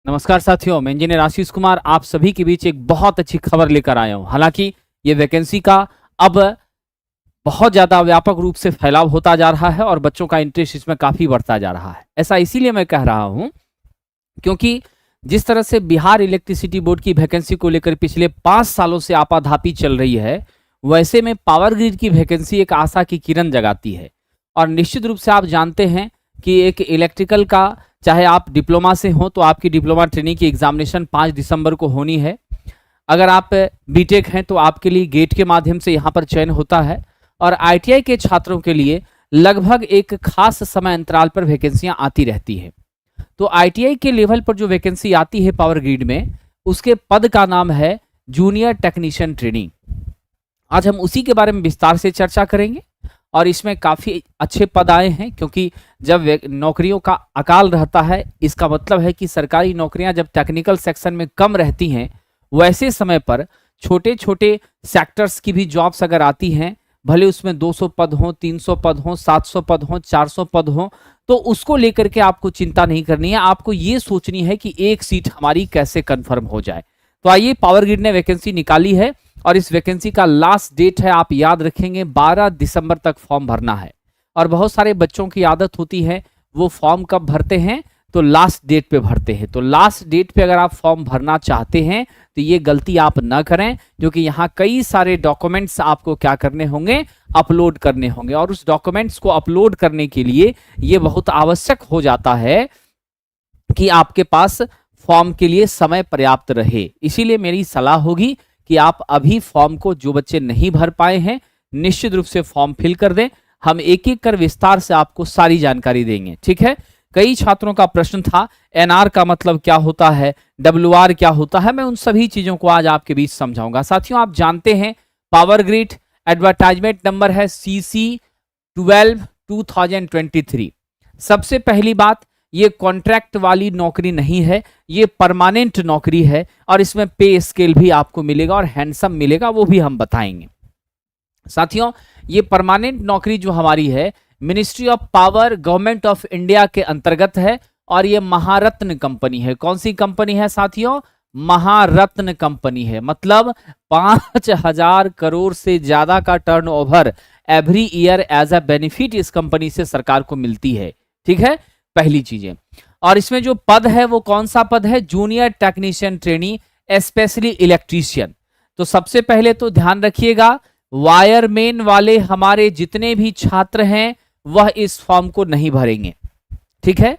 नमस्कार साथियों, मैं इंजीनियर आशीष कुमार आप सभी के बीच एक बहुत अच्छी खबर लेकर आया हूं। हालांकि ये वैकेंसी का अब बहुत ज़्यादा व्यापक रूप से फैलाव होता जा रहा है और बच्चों का इंटरेस्ट इसमें काफ़ी बढ़ता जा रहा है। ऐसा इसीलिए मैं कह रहा हूं क्योंकि जिस तरह से बिहार इलेक्ट्रिसिटी बोर्ड की वैकेंसी को लेकर पिछले 5 सालों से आपाधापी चल रही है, वैसे में पावर ग्रिड की वैकेंसी एक आशा की किरण जगाती है। और निश्चित रूप से आप जानते हैं कि एक इलेक्ट्रिकल का, चाहे आप डिप्लोमा से हो तो आपकी डिप्लोमा ट्रेनिंग की एग्जामिनेशन 5 दिसंबर को होनी है। अगर आप बीटेक हैं तो आपके लिए गेट के माध्यम से यहाँ पर चयन होता है और आईटीआई के छात्रों के लिए लगभग एक खास समय अंतराल पर वैकेंसियां आती रहती है। तो आईटीआई के लेवल पर जो वैकेंसी आती है पावर ग्रिड में, उसके पद का नाम है जूनियर टेक्नीशियन ट्रेनिंग। आज हम उसी के बारे में विस्तार से चर्चा करेंगे और इसमें काफ़ी अच्छे पद आए हैं, क्योंकि जब नौकरियों का अकाल रहता है इसका मतलब है कि सरकारी नौकरियां जब टेक्निकल सेक्शन में कम रहती हैं, वैसे समय पर छोटे छोटे सेक्टर्स की भी जॉब्स अगर आती हैं, भले उसमें 200 पद हों, 300 पद हों, 700 पद हों, 400 पद हों, तो उसको लेकर के आपको चिंता नहीं करनी है। आपको ये सोचनी है कि एक सीट हमारी कैसे कंफर्म हो जाए। तो आइए, पावर ग्रिड ने वैकेंसी निकाली है और इस वैकेंसी का लास्ट डेट है, आप याद रखेंगे, 12 दिसंबर तक फॉर्म भरना है। और बहुत सारे बच्चों की आदत होती है वो फॉर्म कब भरते हैं, तो लास्ट डेट पे भरते हैं। तो लास्ट डेट पे अगर आप फॉर्म भरना चाहते हैं तो ये गलती आप ना करें, क्योंकि यहाँ कई सारे डॉक्यूमेंट्स आपको क्या करने होंगे, अपलोड करने होंगे। और उस डॉक्यूमेंट्स को अपलोड करने के लिए ये बहुत आवश्यक हो जाता है कि आपके पास फॉर्म के लिए समय पर्याप्त रहे। इसीलिए मेरी सलाह होगी कि आप अभी फॉर्म को, जो बच्चे नहीं भर पाए हैं, निश्चित रूप से फॉर्म फिल कर दें। हम एक एक कर विस्तार से आपको सारी जानकारी देंगे, ठीक है। कई छात्रों का प्रश्न था एनआर का मतलब क्या होता है, डब्ल्यूआर क्या होता है, मैं उन सभी चीजों को आज आपके बीच समझाऊंगा। साथियों, आप जानते हैं पावर ग्रिड एडवर्टाइजमेंट नंबर है CC12/2023। सबसे पहली बात, ये कॉन्ट्रैक्ट वाली नौकरी नहीं है, ये परमानेंट नौकरी है और इसमें पे स्केल भी आपको मिलेगा और हैंडसम मिलेगा, वो भी हम बताएंगे। साथियों, ये परमानेंट नौकरी जो हमारी है, ministry of power, government of India के अंतर्गत है और ये महारत्न कंपनी है। कौन सी कंपनी है साथियों? महारत्न कंपनी है। मतलब 5000 करोड़ से ज्यादा का turnover every year as a benefit इस कंपनी से सरकार को मिलती है, ठीक है, पहली चीजें। और इसमें जो पद है वो कौन सा पद है? Junior technician trainee, specially electrician. तो सबसे पहले तो ध्यान रखिएगा, वायरमैन वाले हमारे जितने भी छात्र हैं वह इस फॉर्म को नहीं भरेंगे, ठीक है।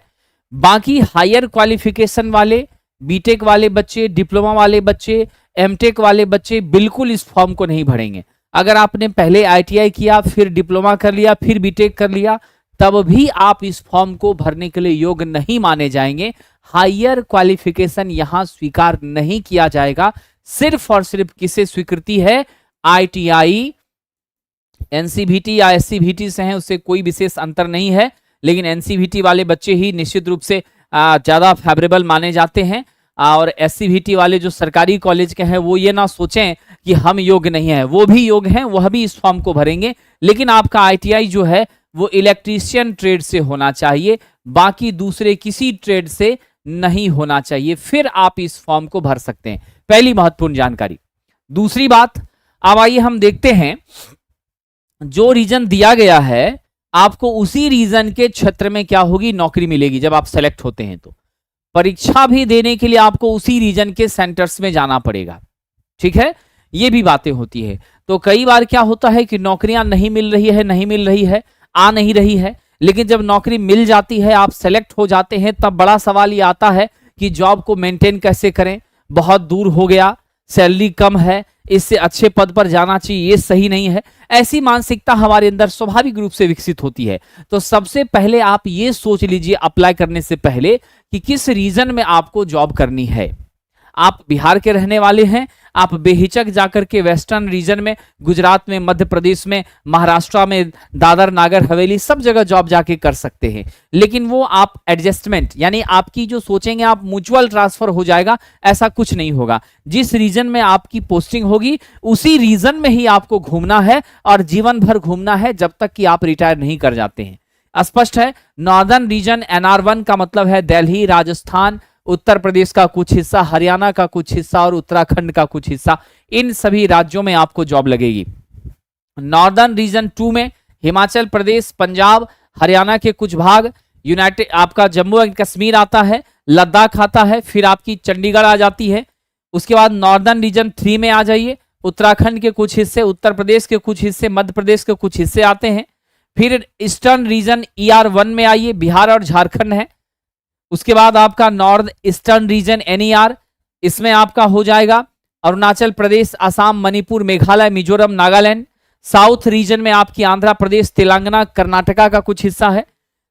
बाकी हायर क्वालिफिकेशन वाले, बीटेक वाले बच्चे, डिप्लोमा वाले बच्चे, एमटेक वाले बच्चे बिल्कुल इस फॉर्म को नहीं भरेंगे। अगर आपने पहले आईटीआई किया, फिर डिप्लोमा कर लिया, फिर बीटेक कर लिया, तब भी आप इस फॉर्म को भरने के लिए योग्य नहीं माने जाएंगे। हायर क्वालिफिकेशन यहां स्वीकार नहीं किया जाएगा। सिर्फ और सिर्फ किसे स्वीकृति है? आईटीआई, एनसीवीटी या एससीवीटी से हैं, उससे कोई विशेष अंतर नहीं है, लेकिन एनसीवीटी वाले बच्चे ही निश्चित रूप से ज्यादा फेवरेबल माने जाते हैं। और एससीवीटी वाले जो सरकारी कॉलेज के हैं वो ये ना सोचें कि हम योग्य नहीं है, वो भी योग्य हैं, वह भी इस फॉर्म को भरेंगे। लेकिन आपका आईटीआई जो है वो इलेक्ट्रीशियन ट्रेड से होना चाहिए, बाकी दूसरे किसी ट्रेड से नहीं होना चाहिए, फिर आप इस फॉर्म को भर सकते हैं। पहली महत्वपूर्ण जानकारी। दूसरी बात, अब आइए हम देखते हैं, जो रीजन दिया गया है आपको उसी रीजन के क्षेत्र में क्या होगी, नौकरी मिलेगी। जब आप सेलेक्ट होते हैं तो परीक्षा भी देने के लिए आपको उसी रीजन के सेंटर्स में जाना पड़ेगा, ठीक है, ये भी बातें होती है। तो कई बार क्या होता है कि नौकरियां नहीं मिल रही है, आ नहीं रही है, लेकिन जब नौकरी मिल जाती है, आप सेलेक्ट हो जाते हैं, तब बड़ा सवाल ये आता है कि जॉब को मेंटेन कैसे करें, बहुत दूर हो गया, सैलरी कम है, इससे अच्छे पद पर जाना चाहिए, ये सही नहीं है। ऐसी मानसिकता हमारे अंदर स्वाभाविक रूप से विकसित होती है। तो सबसे पहले आप ये सोच लीजिए अप्लाई करने से पहले कि किस रीजन में आपको जॉब करनी है। आप बिहार के रहने वाले हैं, आप बेहिचक जाकर के वेस्टर्न रीजन में, गुजरात में, मध्य प्रदेश में, महाराष्ट्र में, दादर नागर हवेली, सब जगह जॉब जाके कर सकते हैं। लेकिन वो आप एडजस्टमेंट, यानी आपकी जो सोचेंगे आप म्यूचुअल ट्रांसफर हो जाएगा, ऐसा कुछ नहीं होगा। जिस रीजन में आपकी पोस्टिंग होगी उसी रीजन में ही आपको घूमना है और जीवन भर घूमना है, जब तक कि आप रिटायर नहीं कर जाते हैं। स्पष्ट है। नॉर्दर्न रीजन NR1 का मतलब है दिल्ली, राजस्थान, उत्तर प्रदेश का कुछ हिस्सा, हरियाणा का कुछ हिस्सा और उत्तराखंड का कुछ हिस्सा, इन सभी राज्यों में आपको जॉब लगेगी। नॉर्दर्न रीजन 2 में हिमाचल प्रदेश, पंजाब, हरियाणा के कुछ भाग, यूनाइटेड आपका जम्मू एंड कश्मीर आता है, लद्दाख आता है, फिर आपकी चंडीगढ़ आ जाती है। उसके बाद नॉर्दर्न रीजन 3 में आ जाइए, उत्तराखंड के कुछ हिस्से, उत्तर प्रदेश के कुछ हिस्से, मध्य प्रदेश के कुछ हिस्से आते हैं। फिर ईस्टर्न रीजन ER1 में आइए, बिहार और झारखंड है। उसके बाद आपका नॉर्थ ईस्टर्न रीजन NER, इसमें आपका हो जाएगा अरुणाचल प्रदेश, असम, मणिपुर, मेघालय, मिजोरम, नागालैंड। साउथ रीजन में आपकी आंध्र प्रदेश, तेलंगाना, कर्नाटका का कुछ हिस्सा है।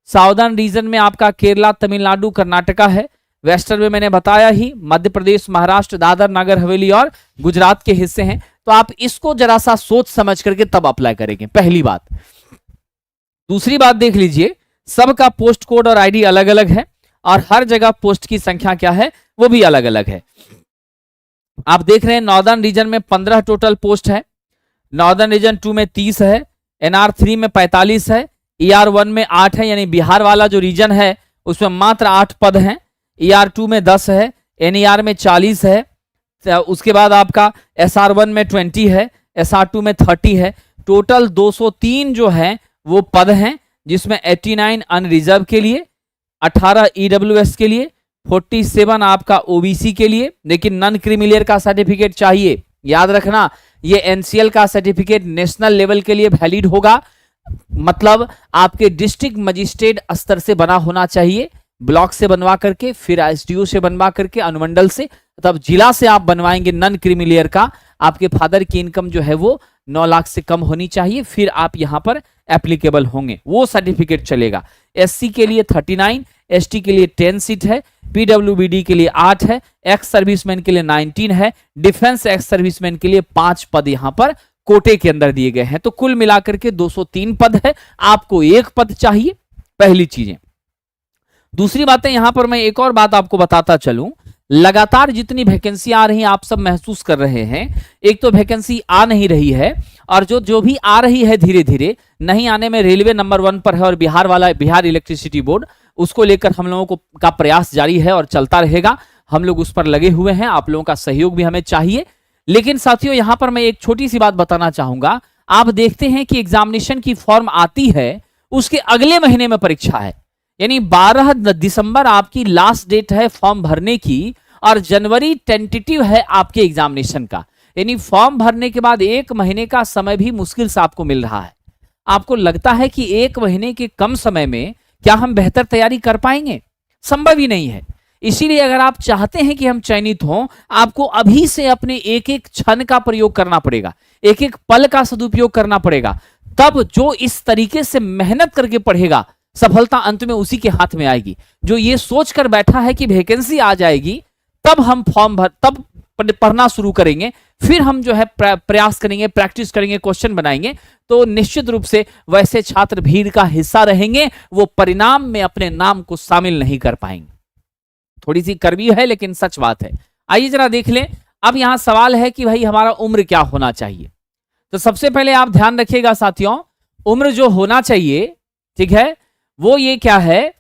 साउदर्न रीजन में आपका केरला, तमिलनाडु, कर्नाटका है। वेस्टर्न में मैंने बताया ही, मध्य प्रदेश, महाराष्ट्र, दादर नगर हवेली और गुजरात के हिस्से हैं। तो आप इसको जरा सा सोच समझ करके तब अप्लाई करेंगे, पहली बात। दूसरी बात देख लीजिए, सबका पोस्ट कोड और आईडी अलग अलग है और हर जगह पोस्ट की संख्या क्या है वो भी अलग अलग है। आप देख रहे हैं नॉर्दर्न रीजन में 15 टोटल पोस्ट है, नॉर्दर्न रीजन 2 में 30 है, NR3 में 45 है, ER1 में 8 है, यानी बिहार वाला जो रीजन है उसमें मात्र 8 पद हैं। ER2 में 10 है, NER में 40 है। उसके बाद आपका SR1 में 20 है, SR2 में 30 है। टोटल 203 जो है वो पद हैं, जिसमें 89 अनरिजर्व के लिए, 18 EWS के लिए, 47 आपका OBC के लिए। लेकिन नॉन क्रीमिलियर का सर्टिफिकेट चाहिए, याद रखना ये NCL का सर्टिफिकेट नेशनल लेवल के लिए वैलिड होगा, मतलब आपके डिस्ट्रिक्ट मजिस्ट्रेट स्तर से बना होना चाहिए, ब्लॉक से बनवा करके, फिर SDO से बनवा करके, अनुमंडल से, तब जिला से आप बनवाएंगे नॉन क्रीमिलियर का। आपके फादर की इनकम जो है वो 9 लाख से कम होनी चाहिए, फिर आप यहां पर एप्लीकेबल होंगे, वो सर्टिफिकेट चलेगा। SC के लिए 39, ST के लिए 10 सीट है, PWBD के लिए 8 है, एक्स सर्विसमैन के लिए 19 है, डिफेंस एक्स सर्विसमैन के लिए 5 पद यहां पर कोटे के अंदर दिए गए हैं। तो कुल मिलाकर के 203 पद है, आपको एक पद चाहिए, पहली चीजें। दूसरी बातें यहां पर मैं एक और बात आपको बताता चलूं, लगातार जितनी वैकेंसी आ रही हैं आप सब महसूस कर रहे हैं, एक तो वैकेंसी आ नहीं रही है, और जो भी आ रही है धीरे धीरे नहीं आने में रेलवे नंबर 1 पर है, और बिहार वाला बिहार इलेक्ट्रिसिटी बोर्ड, उसको लेकर हम लोगों का प्रयास जारी है और चलता रहेगा। हम लोग उस पर लगे हुए हैं, आप लोगों का सहयोग भी हमें चाहिए। लेकिन साथियों यहां पर मैं एक छोटी सी बात बताना चाहूंगा, आप देखते हैं कि एग्जामिनेशन की फॉर्म आती है, उसके अगले महीने में परीक्षा है, यानी 12 दिसंबर आपकी लास्ट डेट है फॉर्म भरने की, और जनवरी टेंटेटिव है आपके एग्जामिनेशन का। यानी फॉर्म भरने के बाद 1 महीने का समय भी मुश्किल से आपको मिल रहा है। आपको लगता है कि 1 महीने के कम समय में क्या हम बेहतर तैयारी कर पाएंगे? संभव ही नहीं है। इसीलिए अगर आप चाहते हैं कि हम चयनित हों, आपको अभी से अपने एक एक क्षण का प्रयोग करना पड़ेगा, एक एक पल का सदुपयोग करना पड़ेगा। तब जो इस तरीके से मेहनत करके पढ़ेगा, सफलता अंत में उसी के हाथ में आएगी। जो ये सोचकर बैठा है कि वैकेंसी आ जाएगी तब हम तब पढ़ना शुरू करेंगे, फिर हम जो है प्रयास करेंगे, प्रैक्टिस करेंगे, क्वेश्चन बनाएंगे, तो निश्चित रूप से वैसे छात्र भीड़ का हिस्सा रहेंगे, वो परिणाम में अपने नाम को शामिल नहीं कर पाएंगे। थोड़ी सी कड़वी है लेकिन सच बात है। आइए जरा देख लें। अब यहां सवाल है कि भाई हमारा उम्र क्या होना चाहिए। तो सबसे पहले आप ध्यान रखिएगा साथियों, उम्र जो होना चाहिए, ठीक है, वो ये क्या है,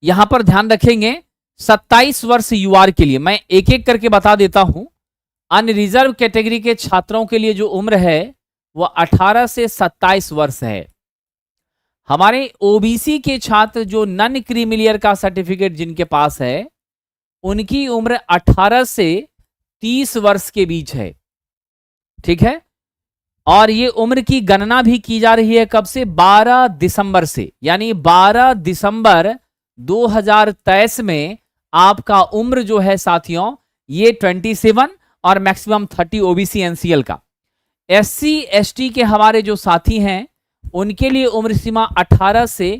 यहां पर ध्यान रखेंगे 27 वर्ष UR के लिए। मैं एक एक करके बता देता हूं। अनरिजर्व कैटेगरी के छात्रों के लिए जो उम्र है वो 18 से 27 वर्ष है। हमारे OBC के छात्र जो नॉन क्रीमिलियर का सर्टिफिकेट जिनके पास है, उनकी उम्र 18 से 30 वर्ष के बीच है, ठीक है। और ये उम्र की गणना भी की जा रही है कब से? 12 दिसंबर से, यानी 12 दिसंबर 2023 में आपका उम्र जो है साथियों ये 27 और मैक्सिमम 30 OBC NCL का। SC ST के हमारे जो साथी हैं उनके लिए उम्र सीमा 18 से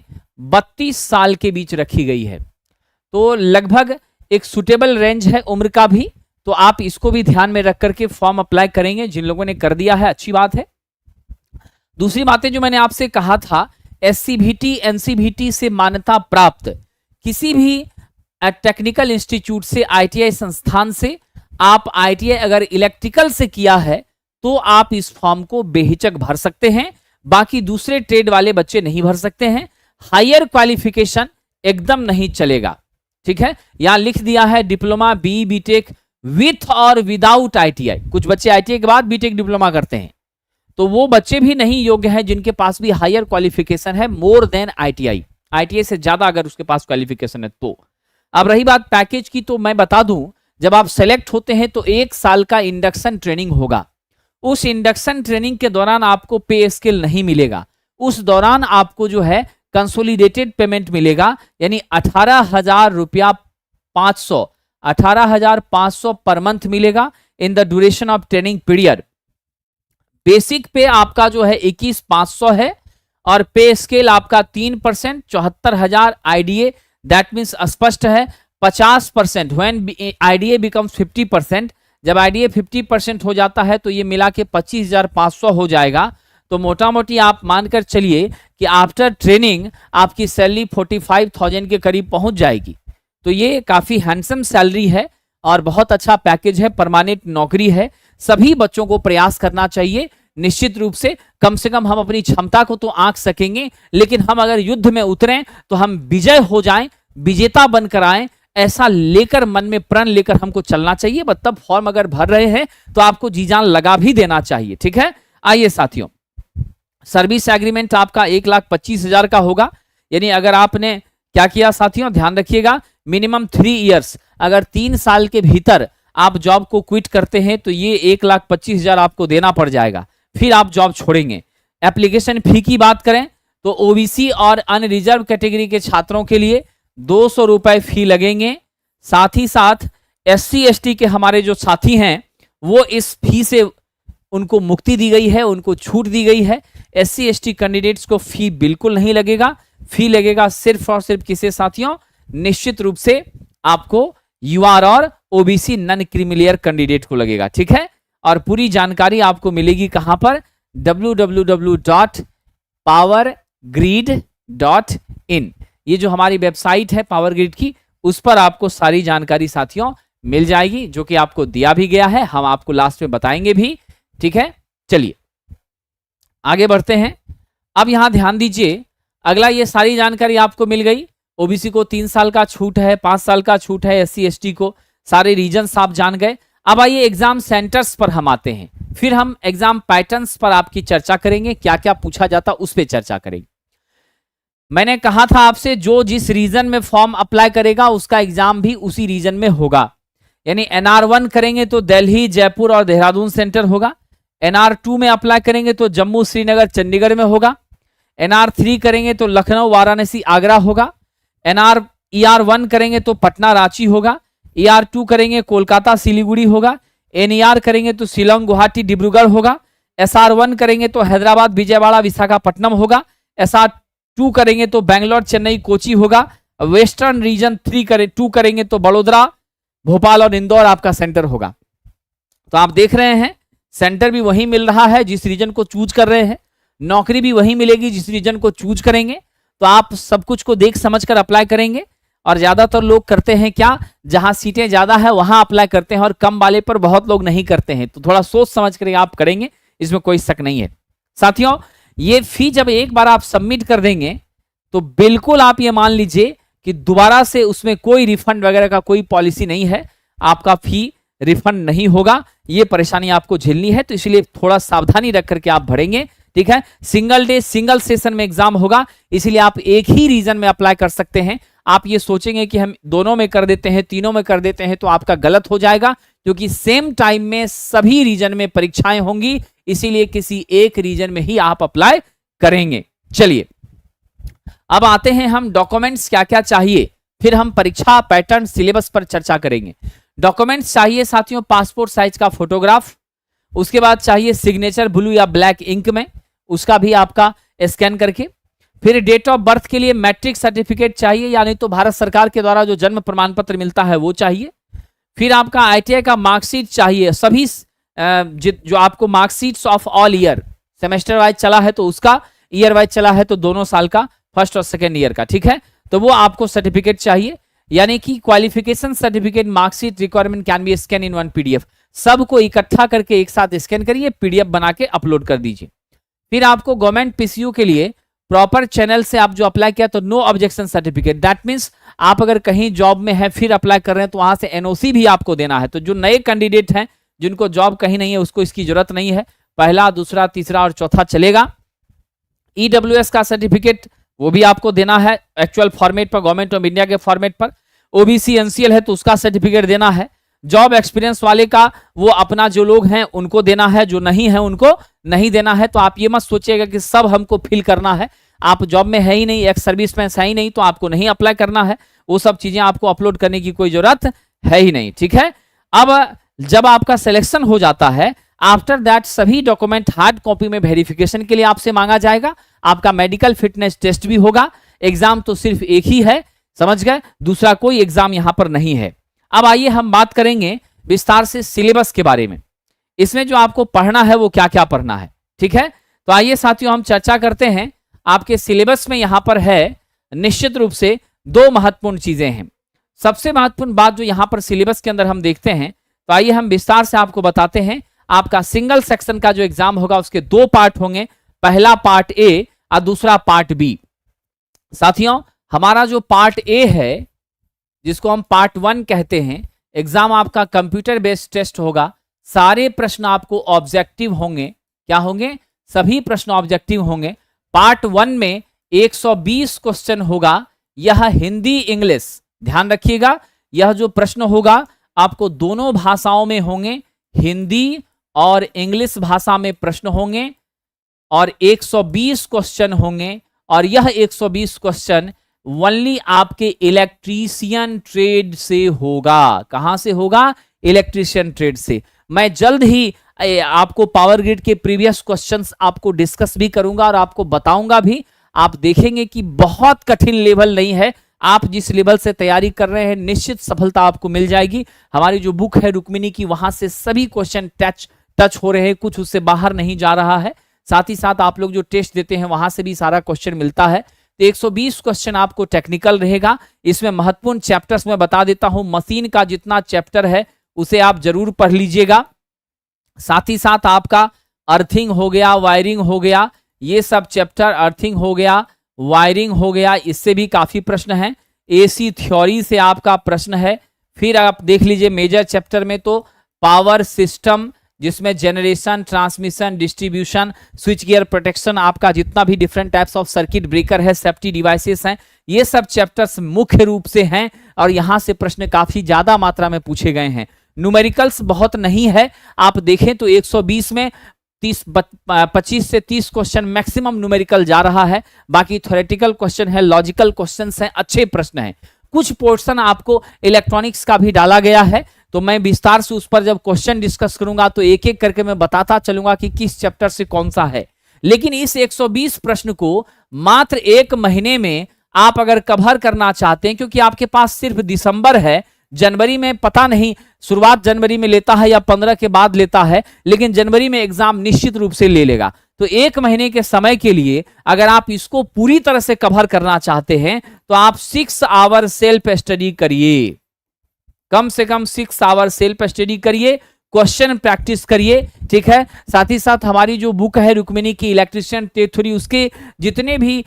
32 साल के बीच रखी गई है। तो लगभग एक सुटेबल रेंज है उम्र का भी, तो आप इसको भी ध्यान में रख करके फॉर्म अप्लाई करेंगे। जिन लोगों ने कर दिया है अच्छी बात है। दूसरी बातें जो मैंने आपसे कहा था, SCVT NCVT से मान्यता प्राप्त किसी भी टेक्निकल इंस्टीट्यूट से, ITI संस्थान से, आप ITI अगर इलेक्ट्रिकल से किया है तो आप इस फॉर्म को बेहिचक भर सकते हैं। बाकी दूसरे ट्रेड वाले बच्चे नहीं भर सकते हैं। हायर क्वालिफिकेशन एकदम नहीं चलेगा, ठीक है, यहां लिख दिया है डिप्लोमा बी बीटेक विथ और विदाउट आईटीआई। कुछ बच्चे आईटीआई के बाद बीटेक डिप्लोमा करते हैं, तो वो बच्चे भी नहीं योग्य हैं जिनके पास भी हायर क्वालिफिकेशन है मोर देन आईटीआई, आईटीआई से ज्यादा अगर उसके पास क्वालिफिकेशन है तो। अब रही बात पैकेज की, तो मैं बता दूं, जब आप सेलेक्ट होते हैं तो 1 साल का इंडक्शन ट्रेनिंग होगा। उस इंडक्शन ट्रेनिंग के दौरान आपको पे स्केल नहीं मिलेगा, उस दौरान आपको जो है कंसोलिडेटेड पेमेंट मिलेगा, यानी 18,000 रुपया 500, 18,500 पर मंथ मिलेगा in the duration of training period. Basic पे आपका जो है 21,500 है और पे स्केल आपका 3%, 74,000 आईडीए, दैट मीन्स स्पष्ट है 50%। व्हेन आईडीए बिकम्स 50%, जब आईडीए 50% हो जाता है तो ये मिला के 25,500 हो जाएगा। तो मोटा मोटी आप मानकर चलिए कि आफ्टर ट्रेनिंग आपकी सैलरी 45,000 के करीब पहुंच जाएगी। तो ये काफी हैंडसम सैलरी है और बहुत अच्छा पैकेज है, परमानेंट नौकरी है। सभी बच्चों को प्रयास करना चाहिए। निश्चित रूप से कम हम अपनी क्षमता को तो आंक सकेंगे, लेकिन हम अगर युद्ध में उतरें तो हम विजय हो जाएं, विजेता बनकर आए, ऐसा लेकर मन में प्रण लेकर हमको चलना चाहिए। तब फॉर्म अगर भर रहे हैं तो आपको जी जान लगा भी देना चाहिए। ठीक है, आइए साथियों, सर्विस एग्रीमेंट आपका 1,25,000 का होगा। यानी अगर आपने क्या किया साथियों, ध्यान रखिएगा, मिनिमम 3 इयर्स, अगर 3 साल के भीतर आप जॉब को क्विट करते हैं तो ये 1,25,000 आपको देना पड़ जाएगा, फिर आप जॉब छोड़ेंगे। एप्लीकेशन फी की बात करें तो ओबीसी और अनरिजर्व कैटेगरी के छात्रों के लिए 200 रुपए फी लगेंगे। साथ ही साथ SC ST के हमारे जो साथी हैं वो इस फी से उनको मुक्ति दी गई है, उनको छूट दी गई है। SC ST कैंडिडेट्स को फी बिल्कुल नहीं लगेगा। फी लगेगा सिर्फ और सिर्फ किसे साथियों, निश्चित रूप से आपको यूआर और ओबीसी नॉन क्रीमिलियर कैंडिडेट को लगेगा। ठीक है, और पूरी जानकारी आपको मिलेगी कहां पर, www.powergrid.in, ये जो हमारी वेबसाइट है पावर ग्रिड की, उस पर आपको सारी जानकारी साथियों मिल जाएगी, जो कि आपको दिया भी गया है, हम आपको लास्ट में बताएंगे भी। ठीक है, चलिए आगे बढ़ते हैं। अब यहां ध्यान दीजिए, अगला ये सारी जानकारी आपको मिल गई। ओबीसी को 3 साल का छूट है, 5 साल का छूट है, SC ST को सारे रीजन्स आप जान गए। अब आइए एग्जाम सेंटर्स पर हम आते हैं, फिर हम एग्जाम पैटर्न्स पर आपकी चर्चा करेंगे, क्या क्या पूछा जाता उस पर चर्चा करेंगे। मैंने कहा था आपसे, जो जिस रीजन में फॉर्म अप्लाई करेगा उसका एग्जाम भी उसी रीजन में होगा। यानी NR1 करेंगे तो दिल्ली, जयपुर और देहरादून सेंटर होगा। NR2 में अप्लाई करेंगे तो जम्मू, श्रीनगर, चंडीगढ़ में होगा। NR3 करेंगे तो लखनऊ, वाराणसी, आगरा होगा। ER1 करेंगे तो पटना, रांची होगा। ER2 करेंगे कोलकाता, सिलीगुड़ी होगा। NER करेंगे तो शिलोंग, गुवाहाटी, डिब्रूगढ़ होगा। SR1 करेंगे तो हैदराबाद, विजयवाड़ा, विशाखापट्टनम होगा। SR2 करेंगे तो बेंगलोर, चेन्नई, कोची होगा। वेस्टर्न रीजन 2 करेंगे तो बड़ोदरा, भोपाल और इंदौर आपका सेंटर होगा। तो आप देख रहे हैं सेंटर भी वही मिल रहा है जिस रीजन को चूज कर रहे हैं, नौकरी भी वही मिलेगी जिस रीजन को चूज करेंगे। तो आप सब कुछ को देख समझकर अप्लाई करेंगे। और ज्यादातर लोग करते हैं क्या, जहां सीटें ज्यादा है वहां अप्लाई करते हैं और कम वाले पर बहुत लोग नहीं करते हैं। तो थोड़ा सोच समझ कर आप करेंगे, इसमें कोई शक नहीं है। साथियों, ये फी जब एक बार आप सबमिट कर देंगे तो बिल्कुल आप ये मान लीजिए कि दोबारा से उसमें कोई रिफंड वगैरह का कोई पॉलिसी नहीं है, आपका फी रिफंड नहीं होगा। ये परेशानी आपको झेलनी है, तो इसलिए थोड़ा सावधानी रख करके आप भरेंगे। ठीक है, सिंगल डे सिंगल सेशन में एग्जाम होगा, इसीलिए आप एक ही रीजन में अप्लाई कर सकते हैं। आप ये सोचेंगे कि हम दोनों में कर देते हैं, तीनों में कर देते हैं, तो आपका गलत हो जाएगा, क्योंकि सेम टाइम में सभी रीजन में परीक्षाएं होंगी, इसीलिए किसी एक रीजन में ही आप अप्लाई करेंगे। चलिए अब आते हैं हम डॉक्यूमेंट्स क्या क्या चाहिए, फिर हम परीक्षा पैटर्न सिलेबस पर चर्चा करेंगे। डॉक्यूमेंट्स चाहिए साथियों, पासपोर्ट साइज का फोटोग्राफ, उसके बाद चाहिए सिग्नेचर ब्लू या ब्लैक इंक में, उसका भी आपका स्कैन करके। फिर डेट ऑफ बर्थ के लिए मैट्रिक सर्टिफिकेट चाहिए, यानी तो भारत सरकार के द्वारा जो जन्म प्रमाण पत्र मिलता है वो चाहिए। फिर आपका ITI का मार्कशीट चाहिए, सभी जो आपको marksheets of all year, semester wise चला है तो उसका, ईयर वाइज चला है तो दोनों साल का, फर्स्ट और सेकेंड ईयर का। ठीक है, तो वो आपको सर्टिफिकेट चाहिए, यानी कि qualification certificate, marksheet requirement can be scan in 1 PDF। सबको इकट्ठा करके एक साथ स्कैन करिए, PDF बना के अपलोड कर दीजिए। फिर आपको गवर्नमेंट PCU के लिए प्रॉपर चैनल से आप जो अप्लाई किया तो no objection certificate, that means आप अगर कहीं जॉब में है फिर अप्लाई कर रहे हैं तो वहां से एनओसी भी आपको देना है। तो जो नए कैंडिडेट हैं जिनको जॉब कहीं नहीं है उसको इसकी जरूरत नहीं है, पहला, दूसरा, तीसरा और चौथा चलेगा। ईडब्ल्यूएस का सर्टिफिकेट वो भी आपको देना है एक्चुअल फॉर्मेट पर, गवर्नमेंट ऑफ इंडिया के फॉर्मेट पर। ओबीसी एनसीएल है तो उसका सर्टिफिकेट देना है। जॉब एक्सपीरियंस वाले का वो अपना जो लोग हैं उनको देना है, जो नहीं है उनको नहीं देना है। तो आप ये मत सोचिएगा कि सब हमको फिल करना है, आप जॉब में है ही नहीं, एक्स सर्विस में है ही नहीं तो आपको नहीं अप्लाई करना है, वो सब चीजें आपको अपलोड करने की कोई जरूरत है ही नहीं। ठीक है, अब जब आपका सिलेक्शन हो जाता है, आफ्टर दैट सभी डॉक्यूमेंट हार्ड कॉपी में वेरिफिकेशन के लिए आपसे मांगा जाएगा। आपका मेडिकल फिटनेस टेस्ट भी होगा। एग्जाम तो सिर्फ एक ही है, समझ गए, दूसरा कोई एग्जाम यहां पर नहीं है। अब आइए हम बात करेंगे विस्तार से सिलेबस के बारे में, इसमें जो आपको पढ़ना है वो क्या क्या पढ़ना है। ठीक है, तो आइए साथियों हम चर्चा करते हैं। आपके सिलेबस में यहां पर है निश्चित रूप से दो महत्वपूर्ण चीजें हैं। सबसे महत्वपूर्ण बात जो यहां पर सिलेबस के अंदर हम देखते हैं, तो आइए हम विस्तार से आपको बताते हैं। आपका सिंगल सेक्शन का जो एग्जाम होगा उसके दो पार्ट होंगे, पहला पार्ट ए और दूसरा पार्ट बी। साथियों हमारा जो पार्ट ए है जिसको हम पार्ट 1 कहते हैं, एग्जाम आपका कंप्यूटर बेस्ड टेस्ट होगा। सारे प्रश्न आपको ऑब्जेक्टिव होंगे। क्या होंगे? सभी प्रश्न ऑब्जेक्टिव होंगे। पार्ट 1 में 120 क्वेश्चन होगा, यह हिंदी इंग्लिश, ध्यान रखिएगा, यह जो प्रश्न होगा आपको दोनों भाषाओं में होंगे, हिंदी और इंग्लिश भाषा में प्रश्न होंगे और 120 क्वेश्चन होंगे। और यह 120 क्वेश्चन ओनली आपके इलेक्ट्रीशियन ट्रेड से होगा। कहां से होगा? इलेक्ट्रीशियन ट्रेड से। मैं जल्द ही आपको पावर ग्रिड के प्रीवियस क्वेश्चंस आपको डिस्कस भी करूंगा और आपको बताऊंगा भी। आप देखेंगे कि बहुत कठिन लेवल नहीं है। आप जिस लेवल से तैयारी कर रहे हैं निश्चित सफलता आपको मिल जाएगी। हमारी जो बुक है रुक्मिणी की, वहां से सभी क्वेश्चन टच हो रहे हैं, कुछ उससे बाहर नहीं जा रहा है। साथ ही साथ आप लोग जो टेस्ट देते हैं वहां से भी सारा क्वेश्चन मिलता है। तो 120 क्वेश्चन आपको टेक्निकल रहेगा। इसमें महत्वपूर्ण चैप्टर्स मैं बता देता हूं, मशीन का जितना चैप्टर है उसे आप जरूर पढ़ लीजिएगा। साथ ही साथ आपका अर्थिंग हो गया, वायरिंग हो गया, ये सब चैप्टर, अर्थिंग हो गया, वायरिंग हो गया, इससे भी काफी प्रश्न हैं। एसी थ्योरी से आपका प्रश्न है। फिर आप देख लीजिए मेजर चैप्टर में तो पावर सिस्टम, जिसमें generation, transmission, distribution, switch gear protection, आपका जितना भी different types of circuit breaker है, सेफ्टी डिवाइसेस हैं, ये सब चैप्टर्स मुख्य रूप से हैं और यहां से प्रश्न काफी ज्यादा मात्रा में पूछे गए हैं। न्यूमेरिकल्स बहुत नहीं है, आप देखें तो 120 में 25 से 30 क्वेश्चन मैक्सिमम न्यूमेरिकल जा रहा है। बाकी थ्योरेटिकल क्वेश्चन है, लॉजिकल क्वेश्चंस हैं, अच्छे प्रश्न हैं। कुछ पोर्शन आपको इलेक्ट्रॉनिक्स का भी डाला गया है, तो मैं विस्तार से उस पर जब क्वेश्चन डिस्कस करूंगा तो एक एक करके मैं बताता चलूंगा कि किस चैप्टर से कौन सा है। लेकिन इस 120 प्रश्न को मात्र 1 महीने में आप अगर कवर करना चाहते हैं, क्योंकि आपके पास सिर्फ दिसंबर है, जनवरी में पता नहीं शुरुआत जनवरी में लेता है या 15 के बाद लेता है, लेकिन जनवरी में एग्जाम निश्चित रूप से ले लेगा। तो 1 महीने के समय के लिए अगर आप इसको पूरी तरह से कवर करना चाहते हैं तो आप 6 आवर सेल्फ स्टडी करिए, कम से कम 6 आवर सेल्फ स्टडी करिए, क्वेश्चन प्रैक्टिस करिए। ठीक है, साथ ही साथ हमारी जो बुक है रुक्मिणी की इलेक्ट्रिशियन थ्योरी, उसके जितने भी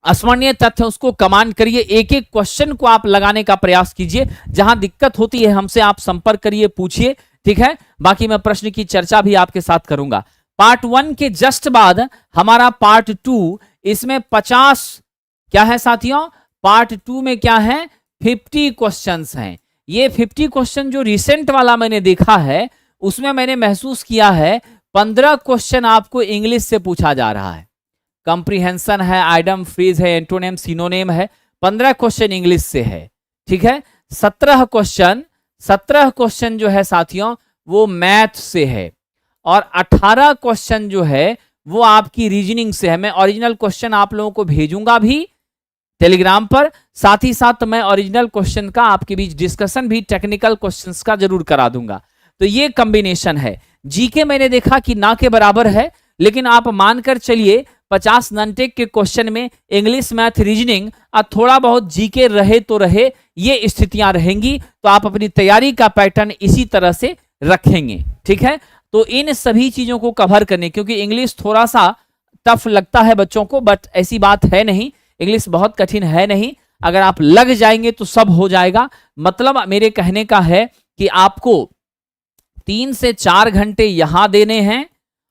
अस्मरणीय तथ्य उसको कमांड करिए, एक एक क्वेश्चन को आप लगाने का प्रयास कीजिए। जहां दिक्कत होती है हमसे आप संपर्क करिए, पूछिए। ठीक है, बाकी मैं प्रश्न की चर्चा भी आपके साथ करूंगा। पार्ट 1 के जस्ट बाद हमारा पार्ट 2, इसमें 50 क्या है साथियों? पार्ट 2 में क्या है? 50 क्वेश्चंस हैं। ये 50 क्वेश्चन जो रिसेंट वाला मैंने देखा है उसमें मैंने महसूस किया है 15 क्वेश्चन आपको इंग्लिश से पूछा जा रहा है। कंप्रीहेंशन है, आइडम फ्रेज है, एंटोनिम सिनोनिम है, 15 क्वेश्चन इंग्लिश से है। ठीक है, 17 क्वेश्चन जो है साथियों वो मैथ से है और 18 क्वेश्चन जो है वो आपकी रीजनिंग से है। मैं ओरिजिनल क्वेश्चन आप लोगों को भेजूंगा भी टेलीग्राम पर, साथ ही साथ मैं ओरिजिनल क्वेश्चन का आपके बीच डिस्कशन भी टेक्निकल क्वेश्चंस का जरूर करा दूंगा। तो ये कॉम्बिनेशन है। जीके मैंने देखा कि ना के बराबर है, लेकिन आप मानकर चलिए 50 नॉनटेक के क्वेश्चन में इंग्लिश, मैथ, रीजनिंग और थोड़ा बहुत जीके रहे तो रहे, ये स्थितियां रहेंगी। तो आप अपनी तैयारी का पैटर्न इसी तरह से रखेंगे। ठीक है, तो इन सभी चीजों को कवर करने, क्योंकि इंग्लिश थोड़ा सा टफ लगता है बच्चों को, बट ऐसी बात है नहीं, इंग्लिश बहुत कठिन है नहीं, अगर आप लग जाएंगे तो सब हो जाएगा। मतलब मेरे कहने का है कि आपको 3 से 4 घंटे यहां देने हैं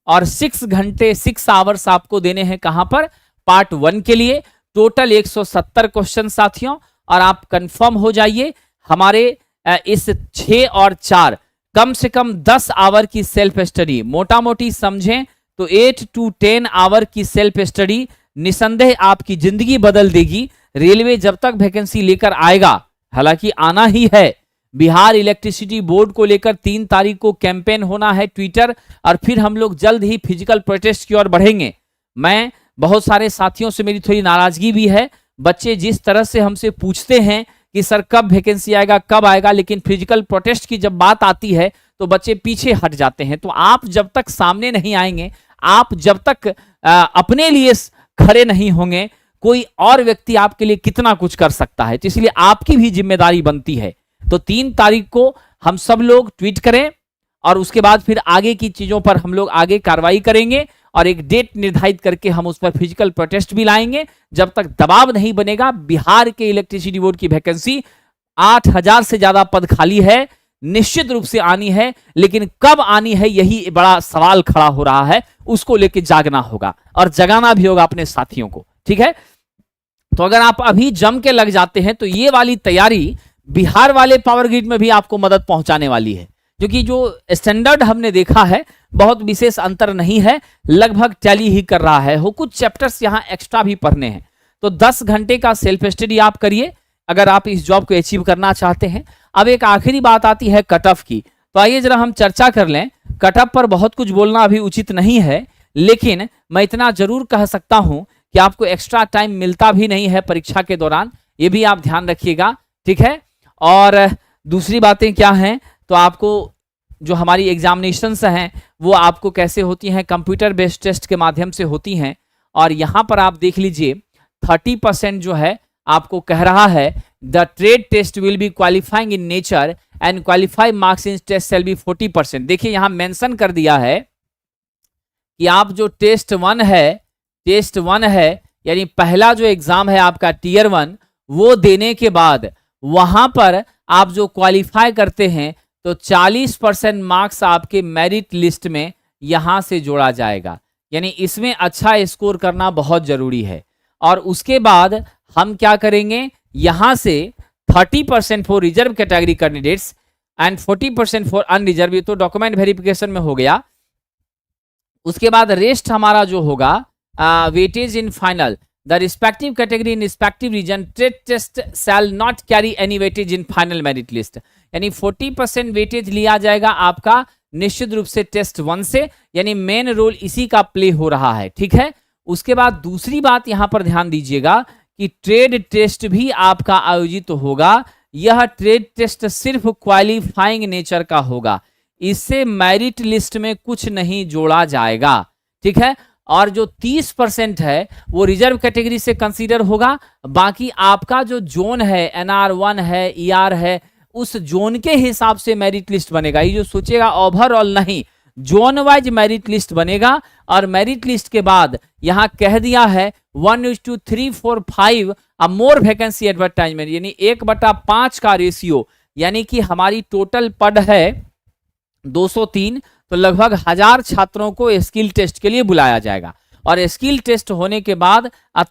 और 6 आवर्स आपको देने हैं कहां पर, पार्ट 1 के लिए। टोटल 170 क्वेश्चन साथियों, और आप कंफर्म हो जाइए हमारे इस 6 और 4 कम से कम 10 आवर की सेल्फ स्टडी, मोटा मोटी समझें तो 8 to 10 आवर की सेल्फ स्टडी निसंदेह आपकी जिंदगी बदल देगी। रेलवे जब तक वैकेंसी लेकर आएगा, हालांकि आना ही है, बिहार इलेक्ट्रिसिटी बोर्ड को लेकर 3 तारीख को कैंपेन होना है ट्विटर, और फिर हम लोग जल्द ही फिजिकल प्रोटेस्ट की ओर बढ़ेंगे। मैं बहुत सारे साथियों से मेरी थोड़ी नाराजगी भी है, बच्चे जिस तरह से हमसे पूछते हैं कि सर कब वैकेंसी आएगा, कब आएगा, लेकिन फिजिकल प्रोटेस्ट की जब बात आती है तो बच्चे पीछे हट जाते हैं। तो आप जब तक सामने नहीं आएंगे, आप जब तक अपने लिए खड़े नहीं होंगे, कोई और व्यक्ति आपके लिए कितना कुछ कर सकता है। तो इसलिए आपकी भी जिम्मेदारी बनती है। तो 3 तारीख को हम सब लोग ट्वीट करें और उसके बाद फिर आगे की चीजों पर हम लोग आगे कार्रवाई करेंगे और एक डेट निर्धारित करके हम उस पर फिजिकल प्रोटेस्ट भी लाएंगे। जब तक दबाव नहीं बनेगा, बिहार के इलेक्ट्रिसिटी बोर्ड की वैकेंसी 8000 से ज्यादा पद खाली है, निश्चित रूप से आनी है, लेकिन कब आनी है यही बड़ा सवाल खड़ा हो रहा है। उसको लेके जागना होगा और जगाना भी होगा अपने साथियों को, ठीक है। तो अगर आप अभी जम के लग जाते हैं तो ये वाली तैयारी बिहार वाले पावर ग्रिड में भी आपको मदद पहुंचाने वाली है, क्योंकि जो स्टैंडर्ड हमने देखा है बहुत विशेष अंतर नहीं है, लगभग टैली ही कर रहा है। हो कुछ चैप्टर्स यहां एक्स्ट्रा भी पढ़ने हैं। तो 10 घंटे का सेल्फ स्टडी आप करिए अगर आप इस जॉब को अचीव करना चाहते हैं। अब एक आखिरी बात आती है कट ऑफ की, तो आइए जरा हम चर्चा कर लें। कट ऑफ पर बहुत कुछ बोलना अभी उचित नहीं है, लेकिन मैं इतना जरूर कह सकता हूं कि आपको एक्स्ट्रा टाइम मिलता भी नहीं है परीक्षा के दौरान, ये भी आप ध्यान रखिएगा, ठीक है। और दूसरी बातें क्या हैं, तो आपको जो हमारी एग्जामिनेशंस हैं वो आपको कैसे होती हैं, कंप्यूटर बेस्ड टेस्ट के माध्यम से होती हैं। और यहाँ पर आप देख लीजिए 30% जो है आपको कह रहा है the trade test will be qualifying in nature and qualify marks in test shall be 40%। देखिए यहाँ मेंशन कर दिया है कि आप जो टेस्ट 1 है यानी पहला जो एग्जाम है आपका टीयर 1, वो देने के बाद वहां पर आप जो क्वालिफाई करते हैं तो 40% मार्क्स आपके मेरिट लिस्ट में यहां से जोड़ा जाएगा। यानी इसमें अच्छा स्कोर करना बहुत जरूरी है। और उसके बाद हम क्या करेंगे, यहां से 30% for reserve category candidates and 40% for unreserve, ये तो डॉक्यूमेंट वेरिफिकेशन में हो गया। उसके बाद रेस्ट हमारा जो होगा weightage in final, the respective category in respective region trade test shall not carry any weightage in final merit list. यानी 40% वेटेज लिया जाएगा आपका निश्चित रूप से टेस्ट 1 से, यानी मेन रोल इसी का प्ले हो रहा है, ठीक है। उसके बाद दूसरी बात यहां पर ध्यान दीजिएगा कि ट्रेड टेस्ट भी आपका आयोजित होगा। यह ट्रेड टेस्ट सिर्फ क्वालिफाइंग नेचर का होगा, इससे मेरिट लिस्ट में कुछ नहीं जोड़ा जाएगा, ठीक है। और जो 30% है वो रिजर्व कैटेगरी से कंसीडर होगा। बाकी आपका जो जोन है, NR1 है, ER है, उस जोन के हिसाब से मेरिट लिस्ट बनेगा। ये जो सोचेगा ओवरऑल नहीं, जोन वाइज मेरिट लिस्ट बनेगा। और मेरिट लिस्ट के बाद यहां कह दिया है 1:345 मोर वैकेंसी एडवर्टाइजमेंट, यानी 1/5 का रेशियो, यानी कि हमारी टोटल पद है 203, तो लगभग 1000 छात्रों को स्किल टेस्ट के लिए बुलाया जाएगा। और स्किल टेस्ट होने के बाद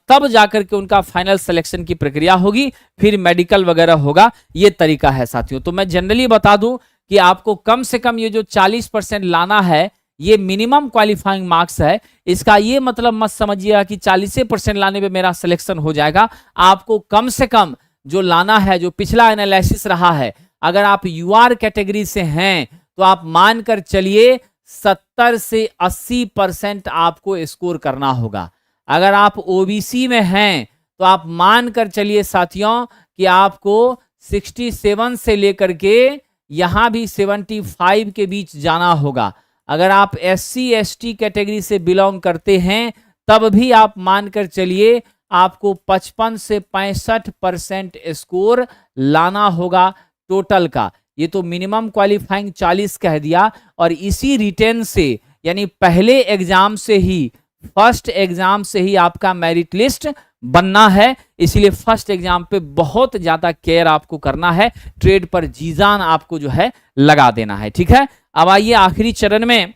तब जाकर के उनका फाइनल सिलेक्शन की प्रक्रिया होगी, फिर मेडिकल वगैरह होगा। ये तरीका है साथियों। तो मैं जनरली बता दूं कि आपको कम से कम ये जो 40% लाना है, ये मिनिमम क्वालिफाइंग मार्क्स है। इसका ये मतलब मत समझिएगा कि 40% लाने पे मेरा सिलेक्शन हो जाएगा। आपको कम से कम जो लाना है, जो पिछला एनालिसिस रहा है, अगर आप UR कैटेगरी से हैं तो आप मानकर चलिए 70 से 80% आपको स्कोर करना होगा। अगर आप OBC में हैं तो आप मानकर चलिए साथियों कि आपको 67 से लेकर के यहां भी 75 के बीच जाना होगा। अगर आप SC ST कैटेगरी से बिलोंग करते हैं तब भी आप मानकर चलिए आपको 55 से 65% स्कोर लाना होगा टोटल का। ये तो मिनिमम क्वालिफाइंग 40 कह दिया। और इसी रिटेन से, यानी पहले एग्जाम से ही फर्स्ट एग्जाम से ही आपका मेरिट लिस्ट बनना है, इसलिए फर्स्ट एग्जाम पे बहुत ज्यादा केयर आपको करना है, ट्रेड पर जी जान आपको जो है लगा देना है। ठीक है, अब आइए आखिरी चरण में,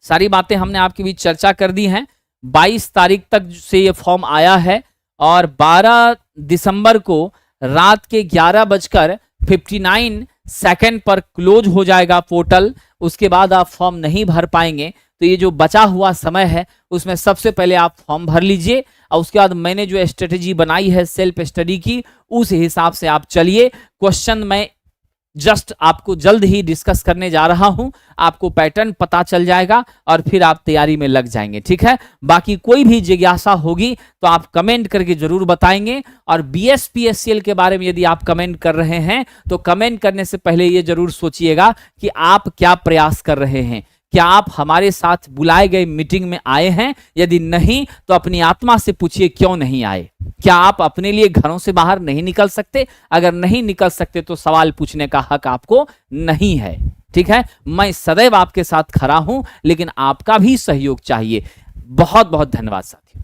सारी बातें हमने आपके बीच चर्चा कर दी हैं। 22 तारीख तक से ये फॉर्म आया है और 12 दिसंबर को रात के 11:59 पर क्लोज हो जाएगा पोर्टल। उसके बाद आप फॉर्म नहीं भर पाएंगे, तो ये जो बचा हुआ समय है उसमें सबसे पहले आप फॉर्म भर लीजिए और उसके बाद मैंने जो स्ट्रेटेजी बनाई है सेल्फ स्टडी की, उस हिसाब से आप चलिए। क्वेश्चन मैं जस्ट आपको जल्द ही डिस्कस करने जा रहा हूं, आपको पैटर्न पता चल जाएगा और फिर आप तैयारी में लग जाएंगे। ठीक है, बाकी कोई भी जिज्ञासा होगी तो आप कमेंट करके जरूर बताएंगे। और BSPSCL के बारे में यदि आप कमेंट कर रहे हैं तो कमेंट करने से पहले ये जरूर सोचिएगा कि आप क्या प्रयास कर रहे हैं, क्या आप हमारे साथ बुलाए गए मीटिंग में आए हैं? यदि नहीं तो अपनी आत्मा से पूछिए क्यों नहीं आए। क्या आप अपने लिए घरों से बाहर नहीं निकल सकते? अगर नहीं निकल सकते तो सवाल पूछने का हक आपको नहीं है। ठीक है, मैं सदैव आपके साथ खड़ा हूं, लेकिन आपका भी सहयोग चाहिए। बहुत बहुत धन्यवाद साथियों।